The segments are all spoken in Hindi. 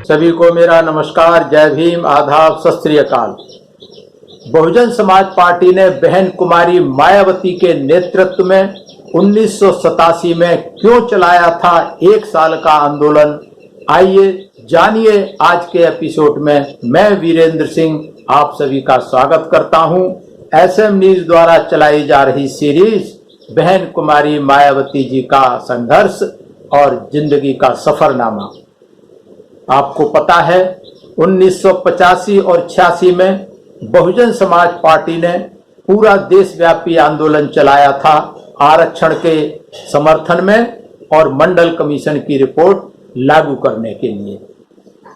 सभी को मेरा नमस्कार, जय भीम, आदाब, सत श्री अकाल। बहुजन समाज पार्टी ने बहन कुमारी मायावती के नेतृत्व में 1987 में क्यों चलाया था 1 साल का आंदोलन, आइए जानिए आज के एपिसोड में। मैं वीरेंद्र सिंह आप सभी का स्वागत करता हूं एसएम न्यूज द्वारा चलाई जा रही सीरीज बहन कुमारी मायावती जी का संघर्ष और जिंदगी का सफरनामा। आपको पता है 1985 और 86 में बहुजन समाज पार्टी ने पूरा देशव्यापी आंदोलन चलाया था आरक्षण के समर्थन में और मंडल कमीशन की रिपोर्ट लागू करने के लिए।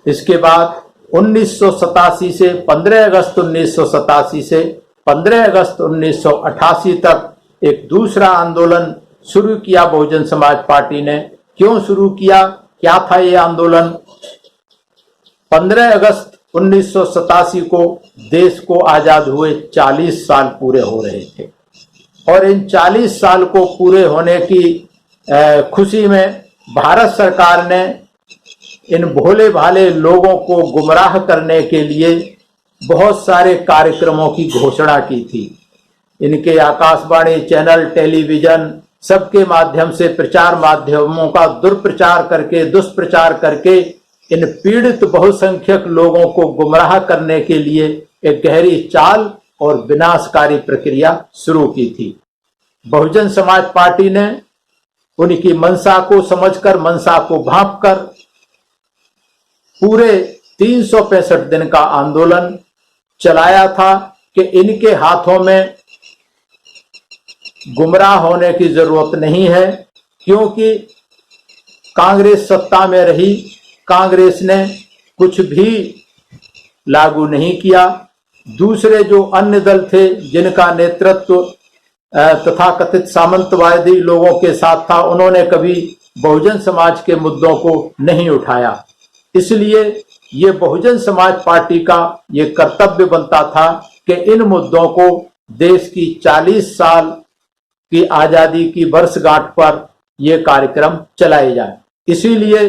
इसके बाद 1987 से 15 अगस्त 1987 से 15 अगस्त 1988 तक एक दूसरा आंदोलन शुरू किया बहुजन समाज पार्टी ने। क्यों शुरू किया, क्या था ये आंदोलन? 15 अगस्त 1987 को देश को आजाद हुए 40 साल पूरे हो रहे थे और इन 40 साल को पूरे होने की खुशी में भारत सरकार ने इन भोले भाले लोगों को गुमराह करने के लिए बहुत सारे कार्यक्रमों की घोषणा की थी। इनके आकाशवाणी चैनल, टेलीविजन सबके माध्यम से प्रचार माध्यमों का दुष्प्रचार करके इन पीड़ित बहुसंख्यक लोगों को गुमराह करने के लिए एक गहरी चाल और विनाशकारी प्रक्रिया शुरू की थी। बहुजन समाज पार्टी ने उनकी मंशा को समझकर, मंशा को भांपकर पूरे 365 दिन का आंदोलन चलाया था कि इनके हाथों में गुमराह होने की जरूरत नहीं है, क्योंकि कांग्रेस सत्ता में रही, कांग्रेस ने कुछ भी लागू नहीं किया। दूसरे जो अन्य दल थे जिनका नेतृत्व तथाकथित सामंतवादी लोगों के साथ था, उन्होंने कभी बहुजन समाज के मुद्दों को नहीं उठाया। इसलिए ये बहुजन समाज पार्टी का ये कर्तव्य बनता था कि इन मुद्दों को देश की 40 साल की आजादी की वर्षगांठ पर यह कार्यक्रम चलाए जाए। इसीलिए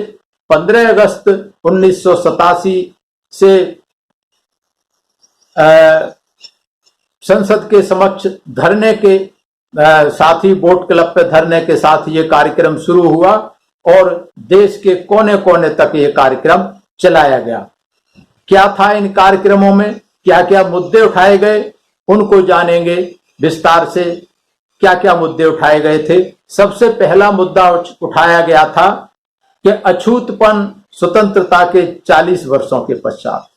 15 अगस्त 1987 से संसद के समक्ष धरने के साथ ही बोट क्लब पे धरने के साथ ये कार्यक्रम शुरू हुआ और देश के कोने कोने तक ये कार्यक्रम चलाया गया। क्या था इन कार्यक्रमों में, क्या क्या मुद्दे उठाए गए, उनको जानेंगे विस्तार से। क्या क्या मुद्दे उठाए गए थे? सबसे पहला मुद्दा उठाया गया था कि अछूतपन स्वतंत्रता के 40 वर्षों के पश्चात,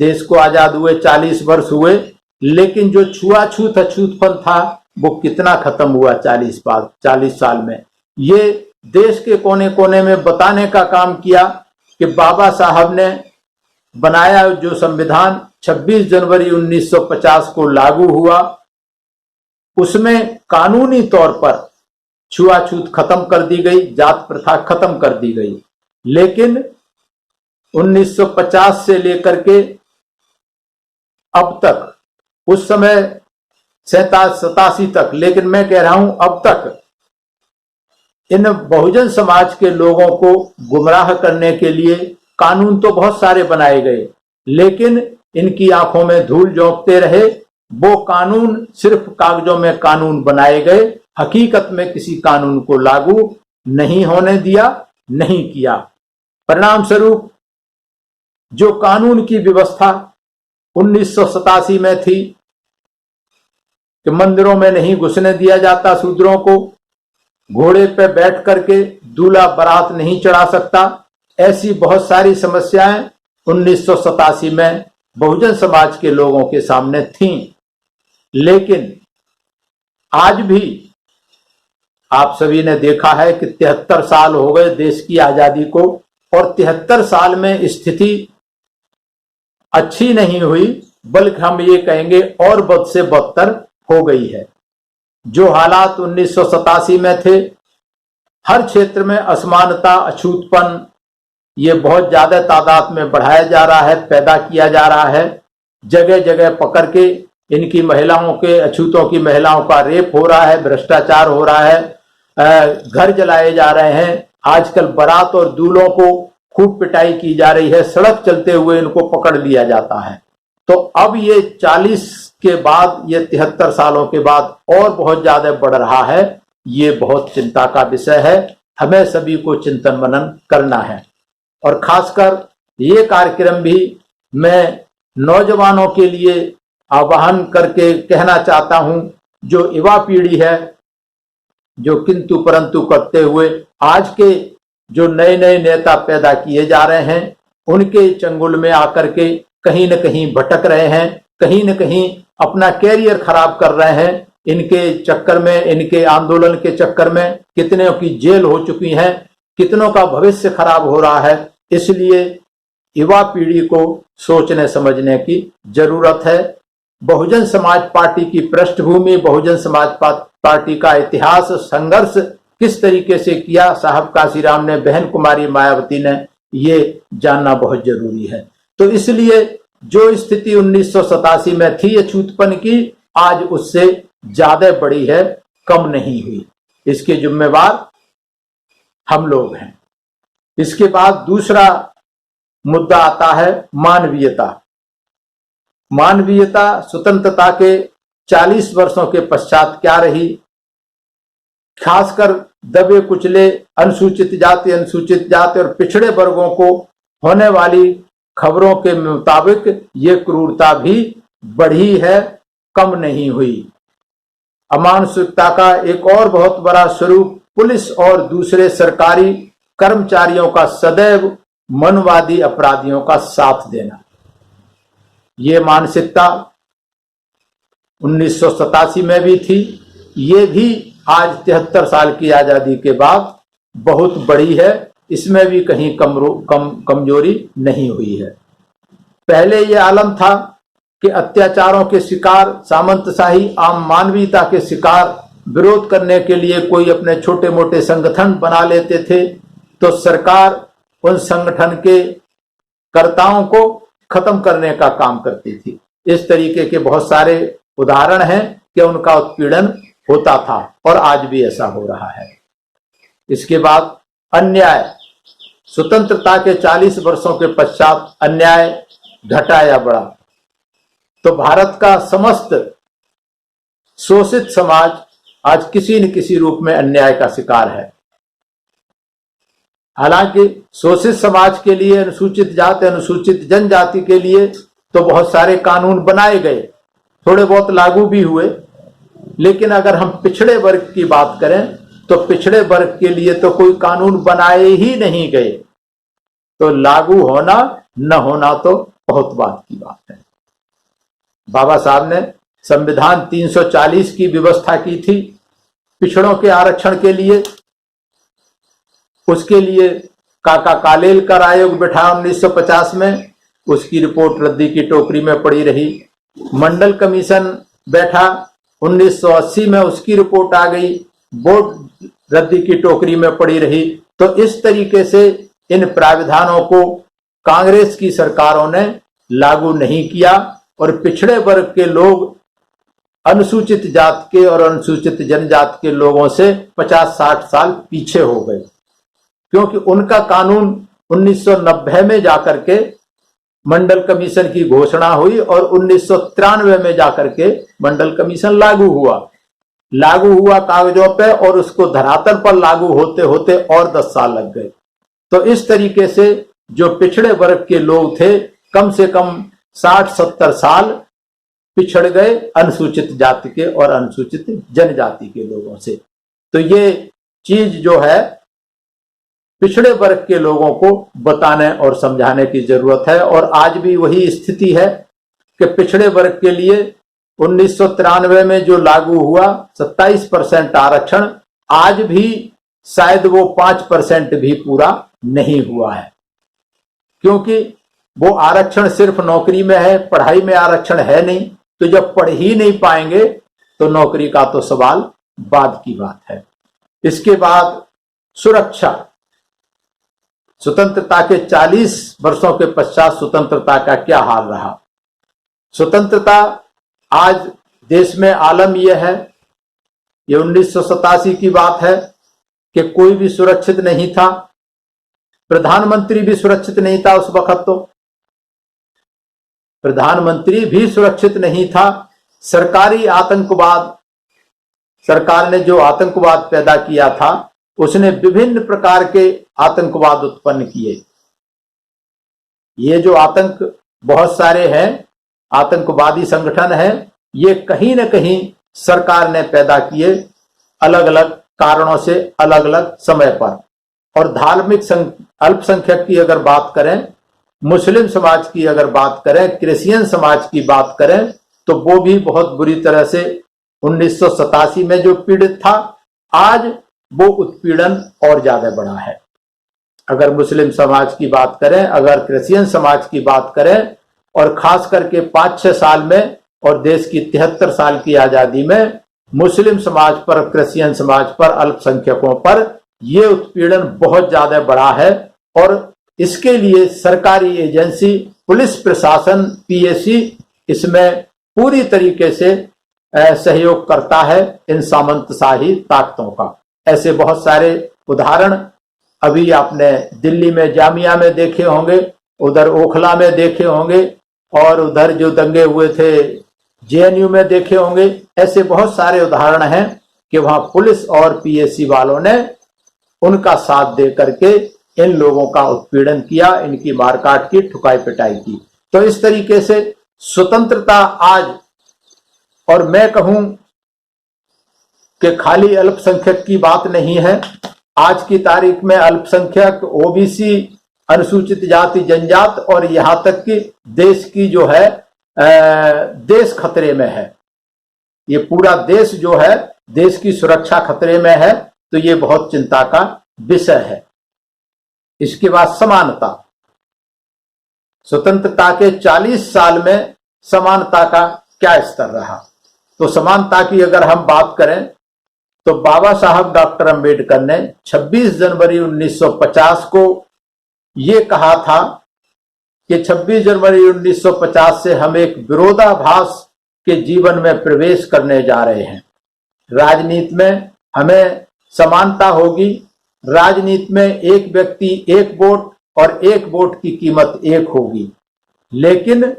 देश को आजाद हुए 40 वर्ष हुए, लेकिन जो छुआछूत अछूतपन था वो कितना खत्म हुआ 40 साल में। ये देश के कोने कोने में बताने का काम किया कि बाबा साहब ने बनाया जो संविधान 26 जनवरी 1950 को लागू हुआ, उसमें कानूनी तौर पर छुआछूत खत्म कर दी गई, जात प्रथा खत्म कर दी गई। लेकिन 1950 से लेकर के अब तक, उस समय 87 तक, लेकिन मैं कह रहा हूं अब तक इन बहुजन समाज के लोगों को गुमराह करने के लिए कानून तो बहुत सारे बनाए गए, लेकिन इनकी आंखों में धूल झोंकते रहे। वो कानून सिर्फ कागजों में कानून बनाए गए, हकीकत में किसी कानून को लागू नहीं होने दिया, नहीं किया। परिणाम स्वरूप जो कानून की व्यवस्था 1987 में थी कि मंदिरों में नहीं घुसने दिया जाता शूद्रों को, घोड़े पे बैठ करके दूल्हा बारात नहीं चढ़ा सकता, ऐसी बहुत सारी समस्याएं 1987 में बहुजन समाज के लोगों के सामने थीं। लेकिन आज भी आप सभी ने देखा है कि 73 साल हो गए देश की आजादी को और 73 साल में स्थिति अच्छी नहीं हुई, बल्कि हम ये कहेंगे और बद से बदतर हो गई है। जो हालात 1987 में थे, हर क्षेत्र में असमानता, अछूतपन ये बहुत ज्यादा तादाद में बढ़ाया जा रहा है, पैदा किया जा रहा है। जगह जगह पकड़ के इनकी महिलाओं के, अछूतों की महिलाओं का रेप हो रहा है, भ्रष्टाचार हो रहा है, घर जलाए जा रहे हैं। आजकल बारात और दूल्हों को खूब पिटाई की जा रही है, सड़क चलते हुए इनको पकड़ लिया जाता है। तो अब ये 40 के बाद, ये 73 सालों के बाद और बहुत ज्यादा बढ़ रहा है। ये बहुत चिंता का विषय है, हमें सभी को चिंतन मनन करना है। और खासकर ये कार्यक्रम भी मैं नौजवानों के लिए आह्वान करके कहना चाहता हूं, जो युवा पीढ़ी है, जो किंतु परंतु करते हुए आज के जो नए नए नेता पैदा किए जा रहे हैं, उनके चंगुल में आकर के कहीं न कहीं भटक रहे हैं, कहीं न कहीं अपना कैरियर खराब कर रहे हैं। इनके चक्कर में, इनके आंदोलन के चक्कर में कितनों की जेल हो चुकी है, कितनों का भविष्य खराब हो रहा है। इसलिए युवा पीढ़ी को सोचने समझने की जरूरत है। बहुजन समाज पार्टी की पृष्ठभूमि, बहुजन समाज पार्टी का इतिहास, संघर्ष किस तरीके से किया साहब काशीराम ने, बहन कुमारी मायावती ने, ये जानना बहुत जरूरी है। तो इसलिए जो स्थिति 1987 में थी अछूतपन की, आज उससे ज्यादा बड़ी है, कम नहीं हुई। इसके जिम्मेवार हम लोग हैं। इसके बाद दूसरा मुद्दा आता है मानवीयता। मानवीयता स्वतंत्रता के 40 वर्षों के पश्चात क्या रही। खासकर दबे कुचले अनुसूचित जाति और पिछड़े वर्गों को होने वाली खबरों के मुताबिक ये क्रूरता भी बढ़ी है, कम नहीं हुई। अमानुषिकता का एक और बहुत बड़ा स्वरूप पुलिस और दूसरे सरकारी कर्मचारियों का सदैव मनवादी अपराधियों का साथ देना। ये मानसिकता 1987 में भी थी, ये भी आज 73 साल की आजादी के बाद बहुत बड़ी है। इसमें भी कहीं कमजोरी नहीं हुई है। पहले ये आलम था कि अत्याचारों के शिकार, सामंतशाही, आम मानवीयता के शिकार विरोध करने के लिए कोई अपने छोटे मोटे संगठन बना लेते थे, तो सरकार उन संगठन के कर्ताओं को खत्म करने का काम करती थी। इस तरीके के बहुत सारे उदाहरण हैं कि उनका उत्पीड़न होता था और आज भी ऐसा हो रहा है। इसके बाद अन्याय। स्वतंत्रता के 40 वर्षों के पश्चात अन्याय घटा या बढ़ा, तो भारत का समस्त शोषित समाज आज किसी न किसी रूप में अन्याय का शिकार है। हालांकि शोषित समाज के लिए, अनुसूचित जाति, अनुसूचित जनजाति के लिए तो बहुत सारे कानून बनाए गए, थोड़े बहुत लागू भी हुए, लेकिन अगर हम पिछड़े वर्ग की बात करें तो पिछड़े वर्ग के लिए तो कोई कानून बनाए ही नहीं गए। तो लागू होना न होना तो बहुत बात की बात है। बाबा साहब ने संविधान 340 की व्यवस्था की थी पिछड़ों के आरक्षण के लिए। उसके लिए काका कालेलकर आयोग बैठा 1950 में, उसकी रिपोर्ट रद्दी की टोकरी में पड़ी रही। मंडल कमीशन बैठा 1980 में, उसकी रिपोर्ट आ गई, बोर्ड रद्दी की टोकरी में पड़ी रही। तो इस तरीके से इन प्राविधानों को कांग्रेस की सरकारों ने लागू नहीं किया और पिछड़े वर्ग के लोग अनुसूचित जाति के और अनुसूचित जनजाति के लोगों से 50-60 साल पीछे हो गए, क्योंकि उनका कानून 1990 में जाकर के मंडल कमीशन की घोषणा हुई और 1993 में जाकर के मंडल कमीशन लागू हुआ कागजों पे, और उसको धरातल पर लागू होते होते और 10 साल लग गए। तो इस तरीके से जो पिछड़े वर्ग के लोग थे, कम से कम 60-70 साल पिछड़ गए अनुसूचित जाति के और अनुसूचित जनजाति के लोगों से। तो ये चीज जो है पिछड़े वर्ग के लोगों को बताने और समझाने की जरूरत है। और आज भी वही स्थिति है कि पिछड़े वर्ग के लिए 1993 में जो लागू हुआ 27% आरक्षण, आज भी शायद वो 5% भी पूरा नहीं हुआ है, क्योंकि वो आरक्षण सिर्फ नौकरी में है, पढ़ाई में आरक्षण है नहीं। तो जब पढ़ ही नहीं पाएंगे तो नौकरी का तो सवाल बाद की बात है। इसके बाद सुरक्षा। स्वतंत्रता के 40 वर्षों के पश्चात स्वतंत्रता का क्या हाल रहा। स्वतंत्रता आज देश में आलम यह है, ये 1987 की बात है कि कोई भी सुरक्षित नहीं था। प्रधानमंत्री भी सुरक्षित नहीं था उस वक्त, तो प्रधानमंत्री भी सुरक्षित नहीं था। सरकारी आतंकवाद, सरकार ने जो आतंकवाद पैदा किया था, उसने विभिन्न प्रकार के आतंकवाद उत्पन्न किए। ये जो आतंक बहुत सारे हैं, आतंकवादी संगठन हैं, ये कहीं न कहीं सरकार ने पैदा किए, अलग अलग कारणों से, अलग अलग समय पर। और धार्मिक अल्पसंख्यक की अगर बात करें, मुस्लिम समाज की अगर बात करें, क्रिश्चियन समाज की बात करें, तो वो भी बहुत बुरी तरह से 1987 में जो पीड़ित था, आज वो उत्पीड़न और ज्यादा बढ़ा है। अगर मुस्लिम समाज की बात करें, अगर क्रिश्चियन समाज की बात करें, और खास करके 5-6 साल में और देश की 73 साल की आजादी में मुस्लिम समाज पर, क्रिश्चियन समाज पर, अल्पसंख्यकों पर यह उत्पीड़न बहुत ज्यादा बढ़ा है। और इसके लिए सरकारी एजेंसी, पुलिस प्रशासन, पीएसी इसमें पूरी तरीके से सहयोग करता है इन सामंतशाही ताकतों का। ऐसे बहुत सारे उदाहरण अभी आपने दिल्ली में जामिया में देखे होंगे, उधर ओखला में देखे होंगे, और उधर जो दंगे हुए थे जेएनयू में देखे होंगे। ऐसे बहुत सारे उदाहरण हैं कि वहां पुलिस और पीएसी वालों ने उनका साथ दे करके इन लोगों का उत्पीड़न किया, इनकी मारकाट की, ठुकाई पिटाई की। तो इस तरीके से स्वतंत्रता आज, और मैं कहूं कि खाली अल्पसंख्यक की बात नहीं है, आज की तारीख में अल्पसंख्यक, ओबीसी, अनुसूचित जाति जनजाति और यहां तक कि देश की जो है देश खतरे में है। ये पूरा देश जो है, देश की सुरक्षा खतरे में है। तो ये बहुत चिंता का विषय है। इसके बाद समानता, स्वतंत्रता के 40 साल में समानता का क्या स्तर रहा? तो समानता की अगर हम बात करें तो बाबा साहब डॉक्टर अंबेडकर ने 26 जनवरी 1950 को ये कहा था कि 26 जनवरी 1950 से हम एक विरोधाभास के जीवन में प्रवेश करने जा रहे हैं। राजनीति में हमें समानता होगी, राजनीति में एक व्यक्ति एक वोट और एक वोट की कीमत एक होगी। लेकिन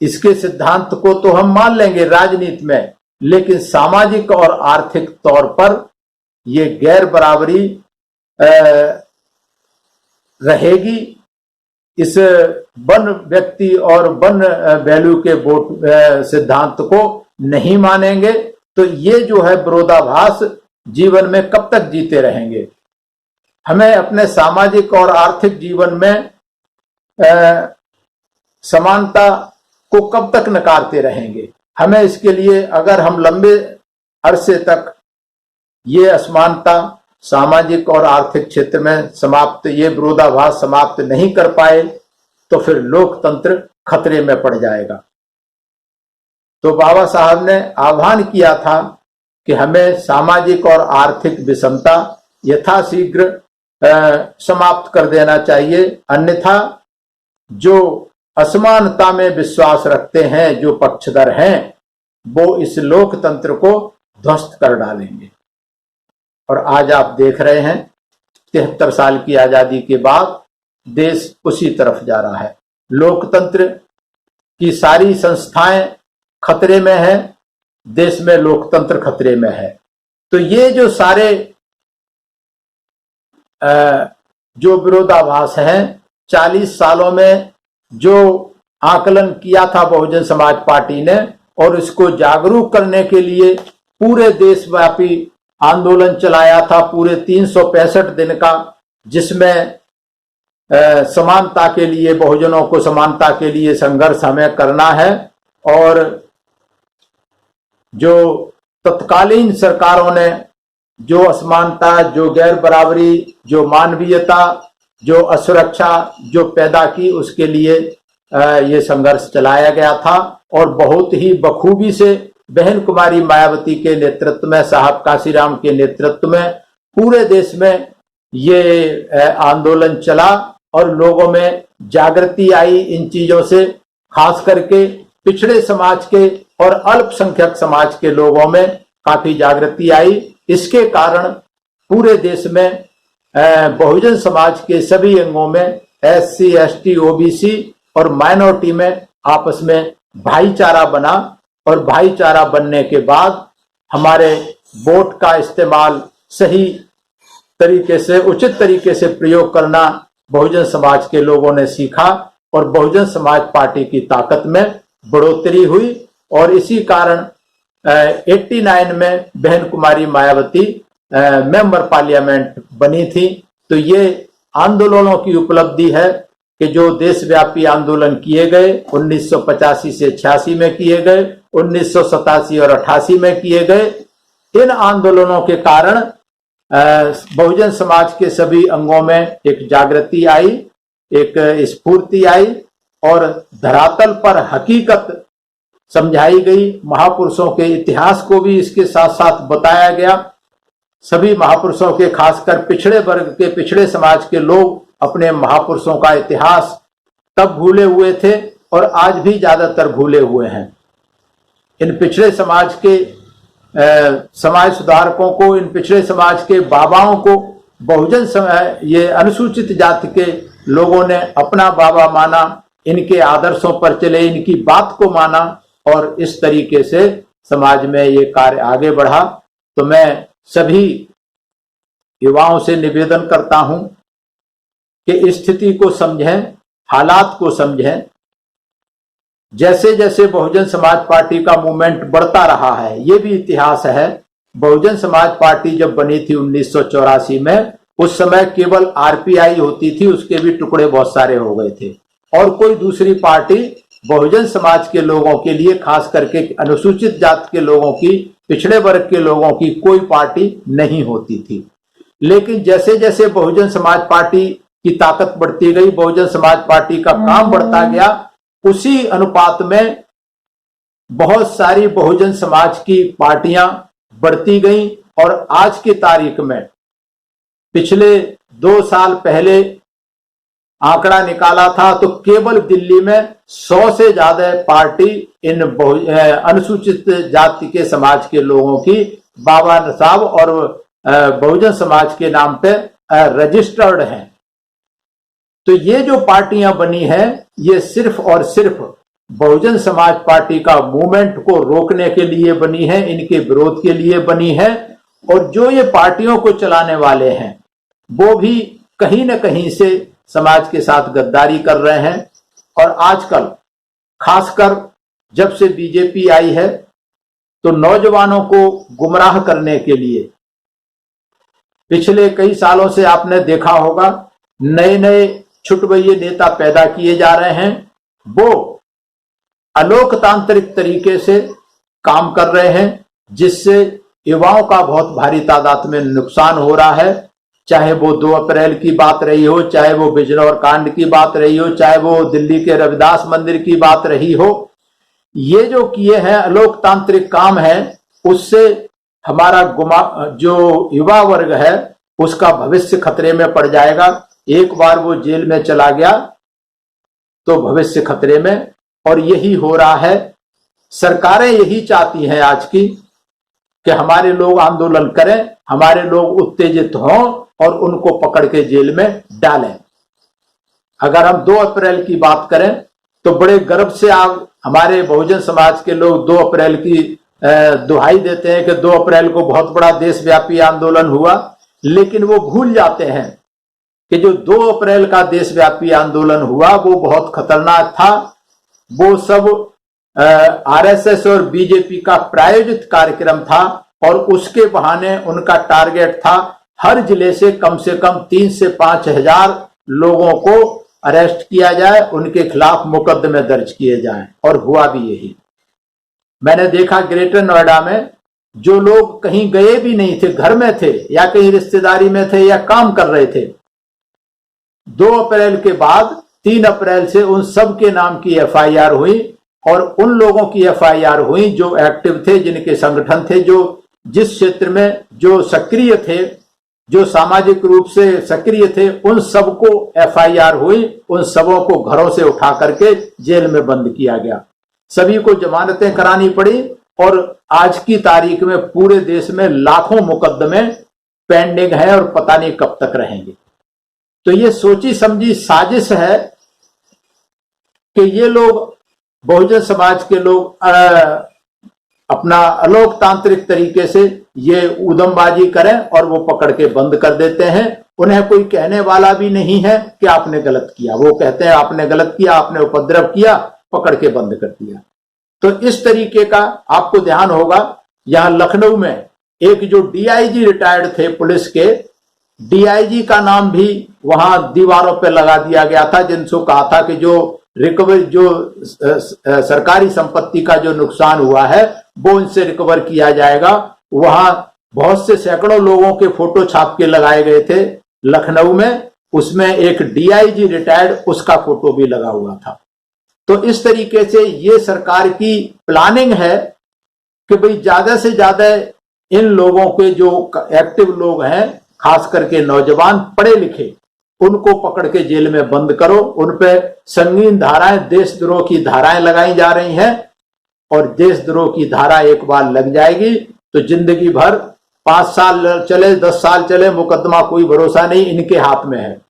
इसके सिद्धांत को तो हम मान लेंगे राजनीति में, लेकिन सामाजिक और आर्थिक तौर पर यह गैर बराबरी रहेगी। इस वन व्यक्ति और वन वैल्यू के वोट सिद्धांत को नहीं मानेंगे तो ये जो है विरोधाभास जीवन में कब तक जीते रहेंगे। हमें अपने सामाजिक और आर्थिक जीवन में समानता को कब तक नकारते रहेंगे। हमें इसके लिए अगर हम लंबे अरसे तक ये असमानता सामाजिक और आर्थिक क्षेत्र में समाप्त, ये विरोधाभास समाप्त नहीं कर पाए तो फिर लोकतंत्र खतरे में पड़ जाएगा। तो बाबा साहब ने आह्वान किया था कि हमें सामाजिक और आर्थिक विषमता यथाशीघ्र समाप्त कर देना चाहिए, अन्यथा जो असमानता में विश्वास रखते हैं, जो पक्षधर हैं, वो इस लोकतंत्र को ध्वस्त कर डालेंगे। और आज आप देख रहे हैं 73 साल की आजादी के बाद देश उसी तरफ जा रहा है। लोकतंत्र की सारी संस्थाएं खतरे में है, देश में लोकतंत्र खतरे में है। तो ये जो सारे जो विरोधाभास हैं, 40 सालों में जो आकलन किया था बहुजन समाज पार्टी ने और इसको जागरूक करने के लिए पूरे देशव्यापी आंदोलन चलाया था, पूरे 365 दिन का, जिसमें समानता के लिए, बहुजनों को समानता के लिए संघर्ष हमें करना है। और जो तत्कालीन सरकारों ने जो असमानता, जो गैर बराबरी, जो मानवीयता, जो असुरक्षा जो पैदा की, उसके लिए ये संघर्ष चलाया गया था। और बहुत ही बखूबी से बहन कुमारी मायावती के नेतृत्व में, साहब काशीराम के नेतृत्व में पूरे देश में ये आंदोलन चला और लोगों में जागृति आई इन चीजों से। खास करके पिछड़े समाज के और अल्पसंख्यक समाज के लोगों में काफी जागृति आई। इसके कारण पूरे देश में बहुजन समाज के सभी अंगों में SC, ST, OBC और माइनॉरिटी में आपस में भाईचारा बना और भाईचारा बनने के बाद हमारे वोट का इस्तेमाल सही तरीके से, उचित तरीके से प्रयोग करना बहुजन समाज के लोगों ने सीखा और बहुजन समाज पार्टी की ताकत में बढ़ोतरी हुई। और इसी कारण 89 में बहन कुमारी मायावती मेंबर पार्लियामेंट बनी थी। तो ये आंदोलनों की उपलब्धि है कि जो देशव्यापी आंदोलन किए गए 1985 से 86 में किए गए, 1987 और 88 में किए गए, इन आंदोलनों के कारण बहुजन समाज के सभी अंगों में एक जागृति आई, एक स्फूर्ति आई और धरातल पर हकीकत समझाई गई। महापुरुषों के इतिहास को भी इसके साथ साथ बताया गया। सभी महापुरुषों के, खासकर पिछड़े वर्ग के, पिछड़े समाज के लोग अपने महापुरुषों का इतिहास तब भूले हुए थे और आज भी ज्यादातर भूले हुए हैं। इन पिछड़े समाज के समाज सुधारकों को, इन पिछड़े समाज के बाबाओं को बहुजन समाज, ये अनुसूचित जाति के लोगों ने अपना बाबा माना, इनके आदर्शों पर चले, इनकी बात को माना और इस तरीके से समाज में ये कार्य आगे बढ़ा। तो मैं सभी युवाओं से निवेदन करता हूं कि स्थिति को समझें, हालात को समझें। जैसे जैसे बहुजन समाज पार्टी का मूवमेंट बढ़ता रहा है, ये भी इतिहास है। बहुजन समाज पार्टी जब बनी थी 1984 में, उस समय केवल RPI होती थी, उसके भी टुकड़े बहुत सारे हो गए थे और कोई दूसरी पार्टी बहुजन समाज के लोगों के लिए, खास करके अनुसूचित जाति के लोगों की, पिछड़े वर्ग के लोगों की कोई पार्टी नहीं होती थी। लेकिन जैसे जैसे बहुजन समाज पार्टी की ताकत बढ़ती गई, बहुजन समाज पार्टी का काम बढ़ता गया, उसी अनुपात में बहुत सारी बहुजन समाज की पार्टियां बढ़ती गईं और आज की तारीख में, पिछले 2 साल पहले आंकड़ा निकाला था तो केवल दिल्ली में 100 से ज्यादा पार्टी इन अनुसूचित जाति के समाज के लोगों की बाबा साहब और बहुजन समाज के नाम पे रजिस्टर्ड हैं। तो ये जो पार्टियां बनी हैं, ये सिर्फ और सिर्फ बहुजन समाज पार्टी का मूवमेंट को रोकने के लिए बनी है, इनके विरोध के लिए बनी है। और जो ये पार्टियों को चलाने वाले हैं, वो भी कहीं न कहीं से समाज के साथ गद्दारी कर रहे हैं। और आजकल खासकर जब से बीजेपी आई है, तो नौजवानों को गुमराह करने के लिए पिछले कई सालों से आपने देखा होगा, नए नए छुटभइये नेता पैदा किए जा रहे हैं। वो अलोकतांत्रिक तरीके से काम कर रहे हैं, जिससे युवाओं का बहुत भारी तादाद में नुकसान हो रहा है। चाहे वो 2 अप्रैल की बात रही हो, चाहे वो बिजनौर कांड की बात रही हो, चाहे वो दिल्ली के रविदास मंदिर की बात रही हो, ये जो किए हैं अलोकतांत्रिक काम है, उससे हमारा जो युवा वर्ग है उसका भविष्य खतरे में पड़ जाएगा। एक बार वो जेल में चला गया तो भविष्य खतरे में। और यही हो रहा है। सरकारें यही चाहती हैं आज की कि हमारे लोग आंदोलन करें, हमारे लोग उत्तेजित हों और उनको पकड़ के जेल में डालें। अगर हम 2 अप्रैल की बात करें तो बड़े गर्व से आप हमारे बहुजन समाज के लोग 2 अप्रैल की दुहाई देते हैं कि 2 अप्रैल को बहुत बड़ा देशव्यापी आंदोलन हुआ। लेकिन वो भूल जाते हैं कि जो 2 अप्रैल का देशव्यापी आंदोलन हुआ वो बहुत खतरनाक था। वो सब RSS और बीजेपी का प्रायोजित कार्यक्रम था और उसके बहाने उनका टारगेट था हर जिले से कम 3 से 5 हजार लोगों को अरेस्ट किया जाए, उनके खिलाफ मुकदमे दर्ज किए जाएं। और हुआ भी यही। मैंने देखा ग्रेटर नोएडा में जो लोग कहीं गए भी नहीं थे, घर में थे या कहीं रिश्तेदारी में थे या काम कर रहे थे, 2 अप्रैल के बाद 3 अप्रैल से उन सब के नाम की FIR हुई और उन लोगों की FIR हुई जो एक्टिव थे, जिनके संगठन थे, जो जिस क्षेत्र में जो सक्रिय थे, जो सामाजिक रूप से सक्रिय थे, उन सबको FIR हुई। उन सबों को घरों से उठा करके जेल में बंद किया गया। सभी को जमानतें करानी पड़ी और आज की तारीख में पूरे देश में लाखों मुकदमे पेंडिंग है और पता नहीं कब तक रहेंगे। तो ये सोची समझी साजिश है कि ये लोग, बहुजन समाज के लोग अपना अलोकतांत्रिक तरीके से ये उधमबाजी करें और वो पकड़ के बंद कर देते हैं। उन्हें कोई कहने वाला भी नहीं है कि आपने गलत किया। वो कहते हैं आपने गलत किया, आपने उपद्रव किया, पकड़ के बंद कर दिया। तो इस तरीके का आपको ध्यान होगा। यहां लखनऊ में एक जो डीआईजी रिटायर्ड थे पुलिस के, डीआईजी का नाम भी वहां दीवारों पर लगा दिया गया था, जिनसे कहा था कि जो रिकवरी, जो सरकारी संपत्ति का जो नुकसान हुआ है वो इनसे रिकवर किया जाएगा। वहां बहुत से सैकड़ों लोगों के फोटो छाप के लगाए गए थे लखनऊ में, उसमें एक डीआईजी रिटायर्ड उसका फोटो भी लगा हुआ था। तो इस तरीके से ये सरकार की प्लानिंग है कि भाई ज्यादा से ज्यादा इन लोगों के जो एक्टिव लोग हैं, खास करके नौजवान पढ़े लिखे, उनको पकड़ के जेल में बंद करो। उन पे संगीन धाराएं, देशद्रोह की धाराएं लगाई जा रही हैं, और देशद्रोह की धारा एक बार लग जाएगी तो जिंदगी भर 5 साल चले, 10 साल चले, मुकदमा कोई भरोसा नहीं, इनके हाथ में है।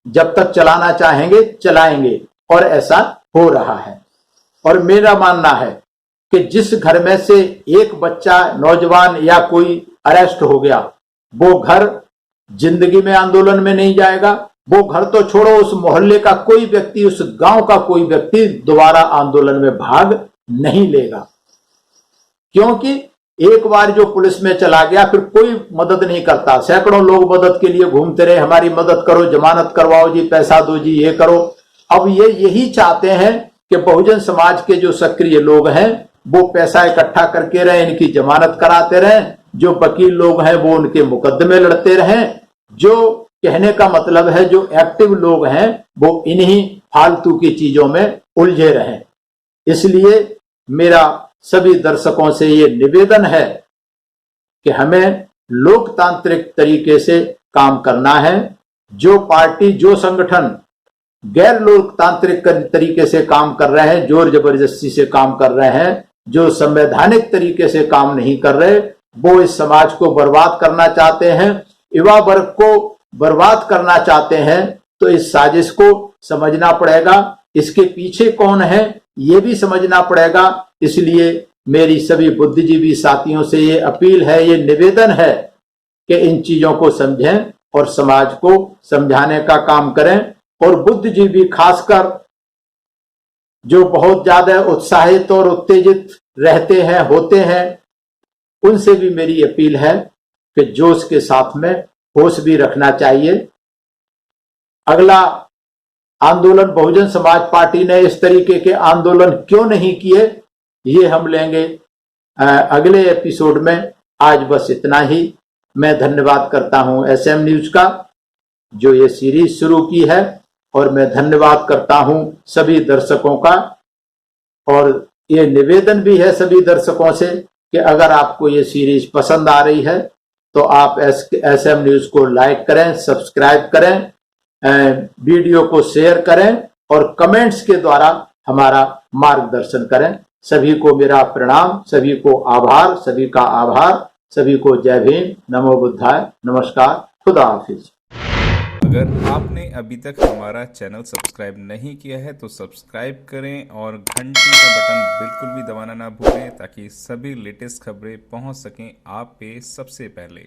जब तक चलाना चाहेंगे चलाएंगे, और ऐसा हो रहा है। और मेरा मानना है कि जिस घर में से एक बच्चा, नौजवान या कोई अरेस्ट हो गया, वो घर जिंदगी में आंदोलन में नहीं जाएगा। वो घर तो छोड़ो, उस मोहल्ले का कोई व्यक्ति, उस गांव का कोई व्यक्ति दोबारा आंदोलन में भाग नहीं लेगा। क्योंकि एक बार जो पुलिस में चला गया फिर कोई मदद नहीं करता। सैकड़ों लोग मदद के लिए घूमते रहे, हमारी मदद करो, जमानत करवाओ जी, पैसा दो जी, ये करो। अब ये यही चाहते हैं कि बहुजन समाज के जो सक्रिय लोग हैं वो पैसा इकट्ठा करके रहे, इनकी जमानत कराते रहें, जो वकील लोग हैं वो उनके मुकदमे लड़ते रहें। जो कहने का मतलब है जो एक्टिव लोग हैं वो इन्हीं फालतू की चीजों में उलझे रहें। इसलिए मेरा सभी दर्शकों से ये निवेदन है कि हमें लोकतांत्रिक तरीके से काम करना है। जो पार्टी, जो संगठन गैर लोकतांत्रिक तरीके से काम कर रहे हैं, जोर जबरदस्ती से काम कर रहे हैं, जो संवैधानिक तरीके से काम नहीं कर रहे, वो इस समाज को बर्बाद करना चाहते हैं, युवा वर्ग को बर्बाद करना चाहते हैं, तो इस साजिश को समझना पड़ेगा। इसके पीछे कौन है ये भी समझना पड़ेगा। इसलिए मेरी सभी बुद्धिजीवी साथियों से ये अपील है, ये निवेदन है कि इन चीजों को समझें और समाज को समझाने का काम करें। और बुद्धिजीवी खासकर जो बहुत ज्यादा उत्साहित और उत्तेजित रहते हैं, होते हैं, उनसे भी मेरी अपील है कि जोश के साथ में होश भी रखना चाहिए। अगला आंदोलन बहुजन समाज पार्टी ने इस तरीके के आंदोलन क्यों नहीं किए, ये हम लेंगे अगले एपिसोड में। आज बस इतना ही। मैं धन्यवाद करता हूं एसएम न्यूज का जो ये सीरीज शुरू की है, और मैं धन्यवाद करता हूं सभी दर्शकों का। और ये निवेदन भी है सभी दर्शकों से कि अगर आपको ये सीरीज पसंद आ रही है तो आप एसएम न्यूज को लाइक करें, सब्सक्राइब करें, वीडियो को शेयर करें और कमेंट्स के द्वारा हमारा मार्गदर्शन करें। सभी को मेरा प्रणाम, सभी को आभार, सभी का आभार, सभी को जय भीम, नमो बुद्धाय, नमस्कार, खुदा हाफिज। अगर आपने अभी तक हमारा चैनल सब्सक्राइब नहीं किया है तो सब्सक्राइब करें और घंटी का बटन बिल्कुल भी दबाना ना भूलें ताकि सभी लेटेस्ट खबरें पहुंच सकें आप पे सबसे पहले।